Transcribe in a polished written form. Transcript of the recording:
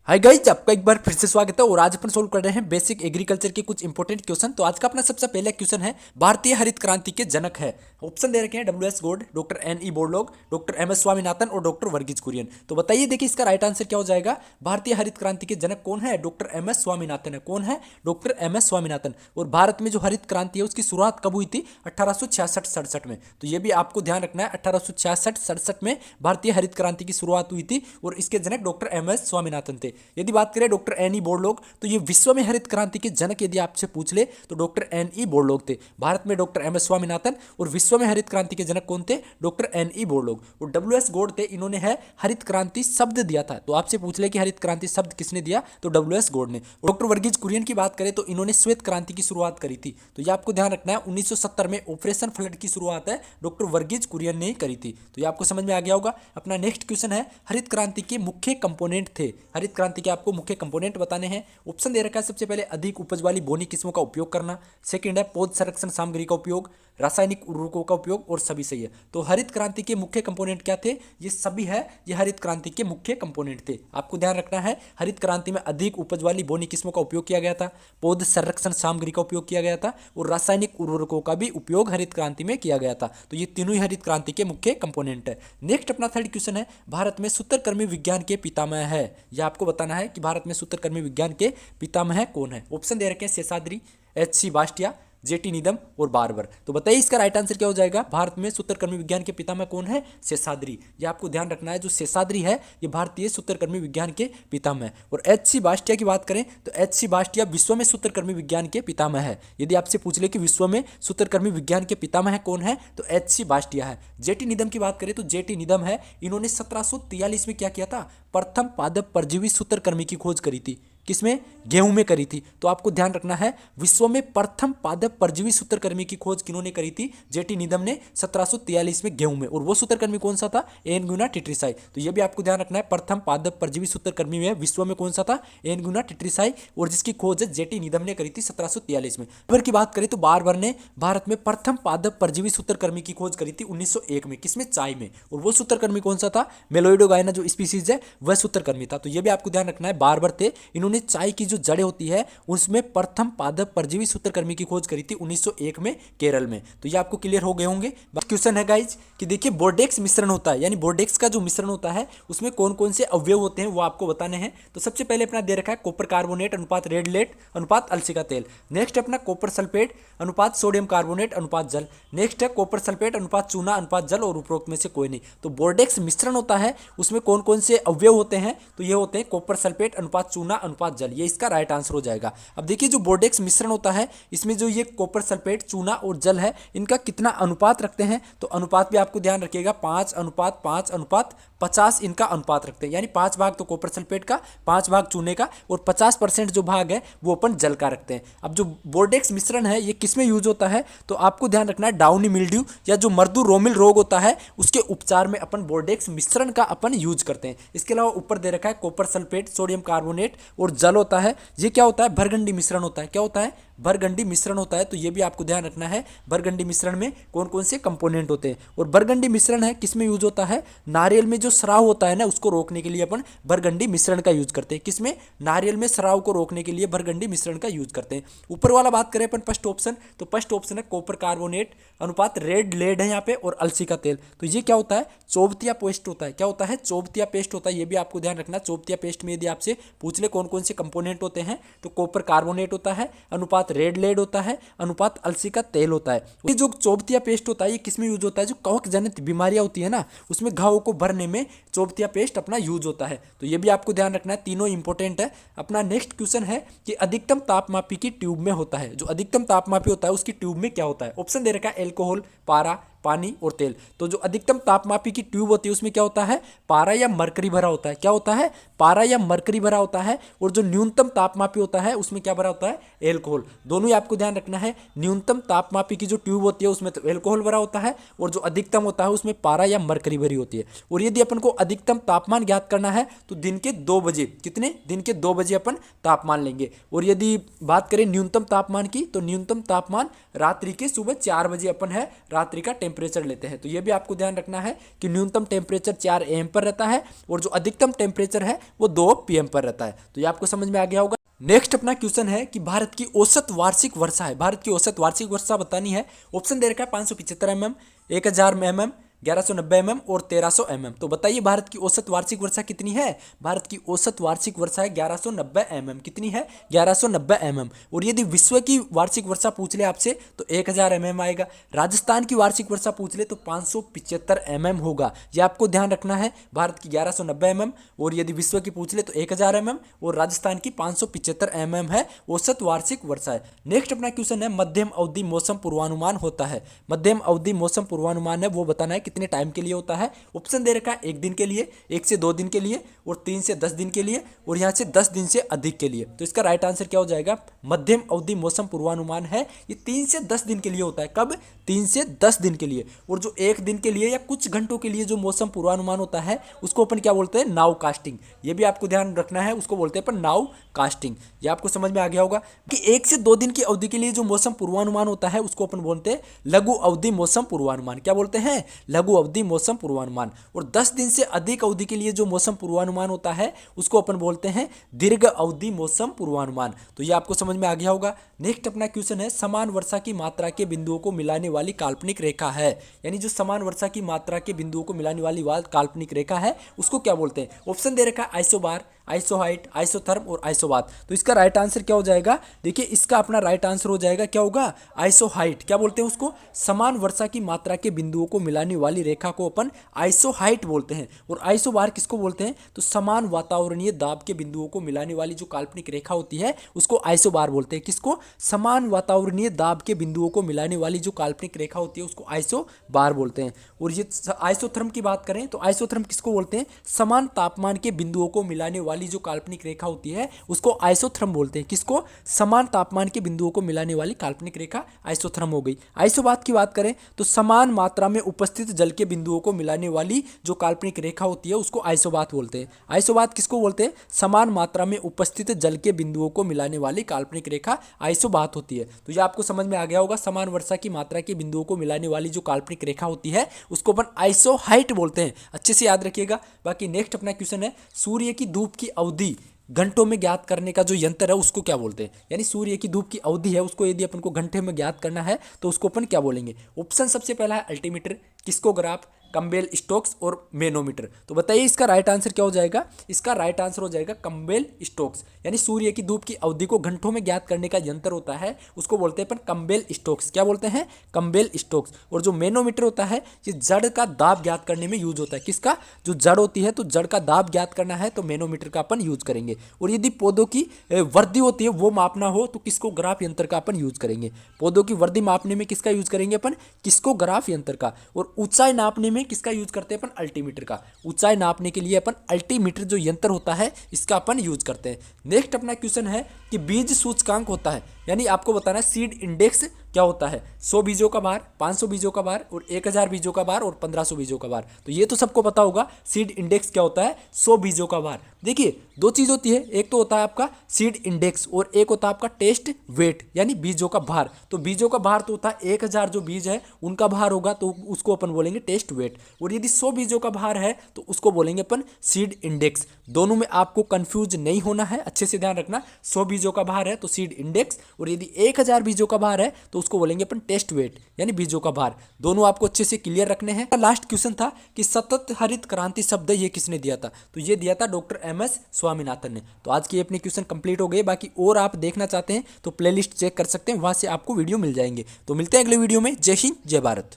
Hi guys, आपका एक बार फिर से स्वागत है। और आज अपन सोल्व कर रहे हैं बेसिक एग्रीकल्चर के कुछ इंपॉर्टेंट क्वेश्चन। तो आज का अपना सबसे पहला क्वेश्चन है, भारतीय हरित क्रांति के जनक है। ऑप्शन दे रखे हैं W S Gaud, doctor N E Borlaug, doctor M S Swaminathan और डॉक्टर वर्गीज कुरियन। तो बताइए, देखिए इसका राइट आंसर क्या हो जाएगा। भारतीय हरित क्रांति के जनक कौन है? डॉक्टर एम एस स्वामीनाथन है। कौन है? Doctor M S Swaminathan. और भारत में जो हरित क्रांति है उसकी शुरुआत कब हुई थी? 1866-67 में। तो ये भी आपको ध्यान रखना है, 1866-67 में भारतीय हरित क्रांति की शुरुआत हुई थी और इसके जनक डॉक्टर एम एस स्वामीनाथन थे। यदि बात करें डॉक्टर एन ई बोरलॉग, तो ये विश्व में हरित क्रांति के जनक यदि आपसे पूछ ले तो डॉक्टर एन ई बोरलॉग थे। भारत में डॉक्टर एम एस स्वामीनाथन और विश्व में हरित क्रांति के जनक कौन थे? Doctor N E Borlaug. और डब्ल्यू एस गॉड थे, इन्होंने है हरित क्रांति शब्द दिया था। तो आपसे पूछ ले कि हरित क्रांति शब्द किसने दिया, तो डब्ल्यू एस गॉड ने। डॉक्टर वर्गीज कुरियन की बात करें तो इन्होंने श्वेत क्रांति की शुरुआत करी थी। तो ये आपको ध्यान रखना है, 1970 में ऑपरेशन फ्लड की शुरुआत है डॉक्टर वर्गीज कुरियन ने ही करी थी। तो ये आपको समझ में आ गया होगा। अपना नेक्स्ट क्वेश्चन है, हरित क्रांति के मुख्य कंपोनेंट थे। हरित क्रांति के आपको मुख्य कंपोनेंट बताने हैं। ऑप्शन दे रखा है, सबसे पहले अधिक उपज वाली बोनी किस्मों का उपयोग करना, सेकंड है पौध संरक्षण सामग्री का उपयोग, रासायनिक उर्वरकों का उपयोग, और सभी सही है। तो हरित क्रांति के मुख्य कंपोनेंट क्या थे? ये सभी है, ये हरित क्रांति के मुख्य कंपोनेंट थे। आपको ध्यान रखना है, हरित क्रांति में अधिक उपज वाली बोनी किस्मों का उपयोग किया गया था, पौध संरक्षण सामग्री का उपयोग किया गया था और रासायनिक उर्वरकों का भी उपयोग हरित क्रांति में किया गया था। तो ये तीनों ही हरित क्रांति के मुख्य कंपोनेंट है। नेक्स्ट अपना थर्ड क्वेश्चन है, भारत में सूत्रकृमि विज्ञान के पितामह है। यह आपको बताना है कि भारत में सूत्रकृमि विज्ञान के पितामह कौन है। ऑप्शन दे रखे हैं, शेषाद्री, एच सी बास्टिया, जेटी निदम और बार्बर। तो बताइए इसका राइट आंसर क्या हो जाएगा। भारत में सूत्रकृमि विज्ञान के पितामह कौन है? शेषाद्री। ये आपको ध्यान रखना है, जो शेषाद्री है ये भारतीय सूत्रकृमि विज्ञान के पितामह है। और एच सी बास्टिया की बात करें तो एच सी बास्टिया विश्व में सूत्रकृमि विज्ञान के पितामह है। यदि आपसे पूछ ले कि विश्व में सूत्रकृमि विज्ञान के पितामह कौन है, तो एच सी बास्टिया है। जेटी निदम की बात करें तो जेटी निदम है, इन्होंने 1743 में क्या किया था? प्रथम पादप परजीवी सूत्रकृमि की खोज करी थी। किसमें? गेहूं में करी थी। तो आपको ध्यान रखना है, विश्व में प्रथम पादप परजीवी सूत्रकृमि की खोज किन्होंने करी थी? जेटी निदम ने 1743 में गेहूं में। और वो सूत्रकृमि कौन सा था? एनगुना टिट्रिसाई। तो ये भी आपको ध्यान रखना है, प्रथम पादप परजीवी सूत्रकृमि में विश्व में कौन सा था? एनगुना टिट्रिसाई। और जिसकी खोज जेटी निदम ने करी थी 1743 में। बार्बर की बात करें तो बार्बर ने भारत में प्रथम पादप परजीवी सूत्रकृमि की खोज करी थी 1901 में। किसमें? चाय में। और वो सूत्रकृमि कौन सा था? मेलोइडोगाइना जो स्पीसीज है वह सूत्रकृमि था। तो ये भी आपको ध्यान रखना है, बार्बर थे, इन्होंने चाय की जो जड़ें होती है उसमें प्रथम पादप परजीवी सूत्रकृमि की खोज करी थी 1901 में केरल में। तो ये आपको क्लियर हो गए होंगे। क्वेश्चन है गाइज कि देखिए, बोर्डेक्स मिश्रण होता है, यानी बोर्डेक्स का जो मिश्रण होता है उसमें कौन कौन से अवयव होते हैं वो आपको बताने हैं। तो सबसे पहले अपना दे रखा है कॉपर कार्बोनेट अनुपात रेड लेट अनुपात अलसी का तेल। नेक्स्ट अपना कॉपर सल्फेट अनुपात सोडियम कार्बोनेट अनुपात जल। नेक्स्ट है कॉपर सल्फेट अनुपात चूना अनुपात जल, और उपरोक्त में से कोई नहीं। तो बोर्डेक्स मिश्रण होता है, उसमें कौन कौन से अवयव होते हैं? तो ये होते हैं कॉपर सल्फेट अनुपात चूना अनुपात जल। ये इसका राइट आंसर हो जाएगा। अब देखिए, जो बोर्डेक्स मिश्रण होता है इसमें जो ये कॉपर सल्फेट चूना और जल है, इनका कितना अनुपात रखते हैं? तो अनुपात भी आपको ध्यान रखिएगा, 5:5:50 इनका अनुपात रखते हैं। यानी 5 भाग तो कॉपर सल्फेट का, 5 भाग चूने का, और 50% जो भाग है वो अपन जल का रखते हैं। अब जो बोर्डेक्स मिश्रण है ये किस में यूज होता है? तो आपको ध्यान रखना है, डाउनी मिल्ड्यू या जो मर्दू रोमिल रोग होता है उसके उपचार में अपन बोर्डेक्स मिश्रण का अपन यूज करते हैं। इसके अलावा ऊपर दे रखा है कॉपर सल्फेट, सोडियम कार्बोनेट और जल होता है। ये क्या होता है? भरगंडी मिश्रण होता है। क्या होता है? भरगंडी मिश्रण होता है। तो ये भी आपको ध्यान रखना है, भरगंडी मिश्रण में कौन कौन से कंपोनेंट होते हैं। और भरगंडी मिश्रण है किस में यूज होता है? नारियल में जो स्राव होता है ना, उसको रोकने के लिए अपन भरगंडी मिश्रण का यूज करते हैं। किसमें? नारियल में स्राव को रोकने के लिए भरगंडी मिश्रण का यूज करते हैं। ऊपर वाला बात करें अपन फर्स्ट ऑप्शन, तो फर्स्ट ऑप्शन है कॉपर कार्बोनेट अनुपात रेड लेड है यहाँ पे, और अलसी का तेल। तो ये क्या होता है? चोबतिया पेस्ट होता है। क्या होता है? चोबतिया पेस्ट होता है। ये भी आपको ध्यान रखना, चोबतिया पेस्ट में यदि आपसे पूछ ले कौन कौन से कंपोनेंट होते हैं, तो कॉपर कार्बोनेट होता है, अनुपात रेड लेड होता है, अनुपात अलसी का तेल होता है। ये जो चोबतिया पेस्ट होता है ये किसमें यूज होता है? जो कवक जनित बीमारियां होती है ना, उसमें घावों को भरने में चोबतिया पेस्ट अपना यूज होता है। तो ये भी आपको ध्यान रखना है, तीनों इंपॉर्टेंट है। अपना नेक्स्ट क्वेश्चन है कि अधिकतम तापमापी की ट्यूब में होता है, जो अधिकतम तापमापी होता है उसकी ट्यूब में क्या होता है? ऑप्शन दे रखा है एल्कोहल, पारा, पानी और तेल। तो जो अधिकतम तापमापी की ट्यूब होती है उसमें क्या होता है? पारा या मरकरी भरा होता है। क्या होता है? पारा या मरकरी भरा होता है। और जो न्यूनतम तापमापी होता है उसमें क्या भरा होता है? एल्कोहल। दोनों ही आपको ध्यान रखना है, न्यूनतम तापमापी की जो ट्यूब होती है उसमें तो एल्कोहल भरा होता है, और जो अधिकतम होता है उसमें पारा या मरकरी भरी होती है। और यदि अपन को अधिकतम तापमान ज्ञात करना है तो दिन के 2 बजे, कितने? दिन के 2 बजे अपन तापमान लेंगे। और यदि बात करें न्यूनतम तापमान की, तो न्यूनतम तापमान रात्रि के सुबह 4 बजे अपन है रात्रि का टेम्परेचर टेम्परेचर लेते हैं। तो ये भी आपको ध्यान रखना है कि न्यूनतम टेम्परेचर 4 AM पर रहता है और जो अधिकतम टेम्परेचर है वो 2 PM पर रहता है। तो ये आपको समझ में आ गया होगा। नेक्स्ट अपना क्वेश्चन है कि भारत की औसत वार्षिक वर्षा है, भारत की औसत वार्षिक वर्षा बतानी है। ऑप्शन दे रखा है 575 mm, 1000 mm, 1190 mm और 1300 mm। तो बताइए भारत की औसत वार्षिक वर्षा कितनी है? भारत की औसत वार्षिक वर्षा है 1190 mm। कितनी है? 1190 mm। और यदि विश्व की वार्षिक वर्षा पूछ ले आपसे तो 1000 mm आएगा। राजस्थान की वार्षिक वर्षा पूछ ले तो 575 mm होगा। ये आपको ध्यान रखना है, भारत की 1190 mm और यदि विश्व की पूछ ले तो 1000 mm और राजस्थान की 575 mm है औसत वार्षिक वर्षा है। नेक्स्ट अपना क्वेश्चन है मध्यम अवधि मौसम पूर्वानुमान होता है। मध्यम अवधि मौसम पूर्वानुमान है वो बताना है कितने टाइम के लिए होता है। ऑप्शन दे रखा है 1 दिन के लिए, 1 से 2 दिन के लिए और 3 से 10 दिन के लिए और यहाँ से 10 दिन से अधिक के लिए। तो इसका राइट आंसर क्या हो जाएगा? मध्यम अवधि मौसम पूर्वानुमान है ये 3 से 10 दिन के लिए होता है। कब? 3 से 10 दिन के लिए। और जो 1 दिन के लिए या कुछ घंटों के लिए जो मौसम पूर्वानुमान होता है उसको अपन क्या बोलते हैं? Now casting. ये भी आपको ध्यान रखना है, उसको बोलते हैं अपन नाउ कास्टिंग। ये आपको समझ में आ गया होगा कि 1 से 2 दिन की अवधि के लिए जो मौसम पूर्वानुमान होता है उसको अपन बोलते हैं लघु अवधि मौसम पूर्वानुमान। क्या बोलते हैं? लघु अवधि मौसम पूर्वानुमान। और 10 दिन से अधिक अवधि के लिए जो मौसम पूर्वानुमान होता है उसको अपन बोलते हैं दीर्घ अवधि मौसम पूर्वानुमान। तो ये आपको समझ में आ गया होगा। नेक्स्ट अपना क्वेश्चन है समान वर्षा की मात्रा के बिंदुओं को मिलाने वाली काल्पनिक रेखा है। यानी जो समान वर्षा की मात्रा के बिंदुओं को मिलाने वाली काल्पनिक रेखा है उसको क्या बोलते हैं? ऑप्शन दे रखा है आइसोबार, आइसोहाइट, आइसोथर्म और आइसोबात। तो इसका राइट आंसर क्या हो जाएगा? देखिए इसका अपना राइट आंसर हो जाएगा, क्या होगा? आइसोहाइट। क्या बोलते हैं उसको? समान वर्षा की मात्रा के बिंदुओं को मिलाने वाली रेखा को अपन आइसोहाइट बोलते हैं। और आइसोबार किसको बोलते हैं? तो समान वातावरणीय दाब के बिंदुओं को मिलाने वाली जो काल्पनिक रेखा होती है उसको आइसोबार बोलते हैं। किसको? समान वातावरणीय दाब के बिंदुओं को मिलाने वाली जो काल्पनिक रेखा होती है उसको आइसोबार बोलते हैं। और ये आइसोथर्म की बात करें तो आइसोथर्म किसको बोलते हैं? समान तापमान के बिंदुओं को मिलाने वाली जो काल्पनिक रेखा होती है उसको आइसोथर्म बोलते हैं। किसको? समान तापमान के बिंदुओं को मिलाने वाली काल्पनिक रेखा आइसोथर्म हो गई। आइसोबात की बात करें तो समान मात्रा में उपस्थित जल के बिंदुओं को मिलाने वाली जो काल्पनिक रेखा होती है उसको आइसोबात बोलते हैं। आइसोबात किसको बोलते हैं? समान मात्रा में उपस्थित जल के बिंदुओं को मिलाने वाली काल्पनिक रेखा आइसोबात होती है। तो ये आपको समझ में आ गया होगा, समान वर्षा की मात्रा के बिंदुओं को मिलाने वाली जो काल्पनिक रेखा होती है उसको अपन आइसोहाइट बोलते हैं। अच्छे से याद रखिएगा। बाकी नेक्स्ट अपना क्वेश्चन है सूर्य की धूप की अवधि घंटों में ज्ञात करने का जो यंत्र है उसको क्या बोलते हैं? यानी सूर्य की धूप की अवधि है उसको यदि अपन को घंटे में ज्ञात करना है तो उसको अपन क्या बोलेंगे? ऑप्शन सबसे पहला है अल्टीमीटर, किस्कोग्राफ, कम्बेल स्टोक्स और मैनोमीटर। तो बताइए इसका राइट आंसर क्या हो जाएगा? इसका राइट आंसर हो जाएगा कम्बेल स्टोक्स। यानी सूर्य की धूप की अवधि को घंटों में ज्ञात करने का यंत्र होता है उसको बोलते हैं अपन कम्बेल स्टोक्स। क्या बोलते हैं? कम्बेल स्टोक्स। और जो मैनोमीटर होता है ये जड़ का दाब ज्ञात करने में यूज होता है। किसका? जो जड़ होती है तो जड़ का दाब ज्ञात करना है तो मैनोमीटर का अपन यूज करेंगे। और यदि पौधों की वृद्धि होती है वो मापना हो तो किस्कोग्राफ यंत्र का अपन यूज करेंगे। पौधों की वृद्धि मापने में किसका यूज करेंगे अपन? किस्कोग्राफ यंत्र का। और ऊंचाई नापने में किसका यूज करते हैं अपन? अल्टीमीटर का। ऊंचाई नापने के लिए अपन अल्टीमीटर जो यंत्र होता है इसका अपन यूज करते हैं। नेक्स्ट अपना क्वेश्चन है कि बीज सूचकांक होता है, यानी आपको बताना है सीड इंडेक्स क्या होता है। 100 बीजों का भार, 500 बीजों का भार और 1000 बीजों का भार और 1500 बीजों का भार। तो ये तो सबको पता होगा सीड इंडेक्स क्या होता है? 100 बीजों का भार। देखिए दो चीज होती है, एक तो होता है आपका सीड इंडेक्स और एक होता है आपका टेस्ट वेट यानी बीजों का भार। तो बीजों का भार तो होता है 1000 जो बीज है उनका भार होगा तो उसको अपन बोलेंगे टेस्ट वेट। और यदि 100 बीजों का भार है तो उसको बोलेंगे अपन सीड इंडेक्स। दोनों में आपको कंफ्यूज नहीं होना है, अच्छे से ध्यान रखना। 100 बीजों का भार है तो सीड इंडेक्स और यदि 1000 बीजों का भार है तो उसको बोलेंगे अपन टेस्ट वेट यानी बीजों का भार। दोनों आपको अच्छे से क्लियर रखने हैं। लास्ट क्वेश्चन था कि सतत हरित क्रांति शब्द ये किसने दिया था? तो ये दिया था डॉक्टर MS स्वामीनाथन ने। तो आज की अपनी क्वेश्चन कंप्लीट हो गए। बाकी और आप देखना चाहते हैं तो प्लेलिस्ट चेक कर सकते हैं, वहां से आपको वीडियो मिल जाएंगे। तो मिलते हैं अगले वीडियो में। जय हिंद, जय भारत।